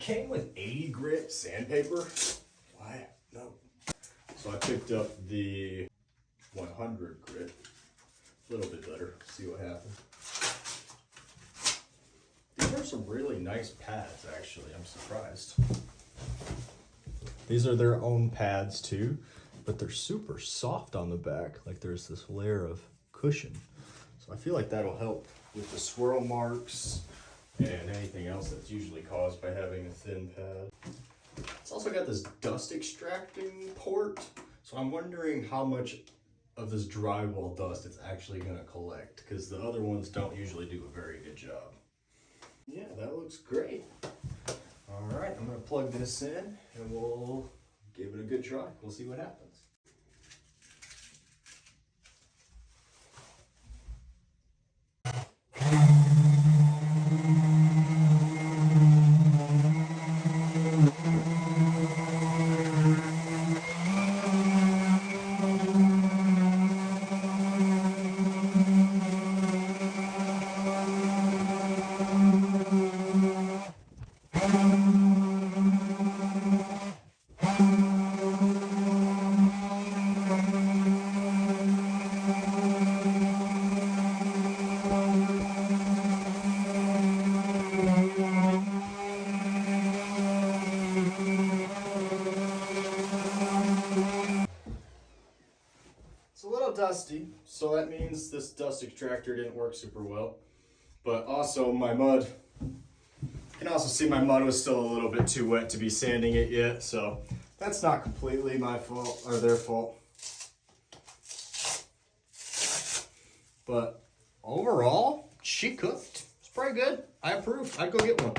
came with 80 grit sandpaper. Why? No. So I picked up the 100 grit. A little bit better. See what happens. These are some really nice pads, actually. I'm surprised. These are their own pads too, but they're super soft on the back. Like there's this layer of cushion. So I feel like that'll help with the swirl marks and anything else that's usually caused by having a thin pad. It's also got this dust extracting port. So I'm wondering how much of this drywall dust it's actually gonna collect, because the other ones don't usually do a very good job. Yeah, that looks great. All right, I'm gonna plug this in and we'll give it a good try. We'll see what happens. It's a little dusty, so that means this dust extractor didn't work super well. But also my mud, you can also see my mud was still a little bit too wet to be sanding it yet, so that's not completely my fault or their fault. But overall, she cooked. It's pretty good. I approve. I'd go get one.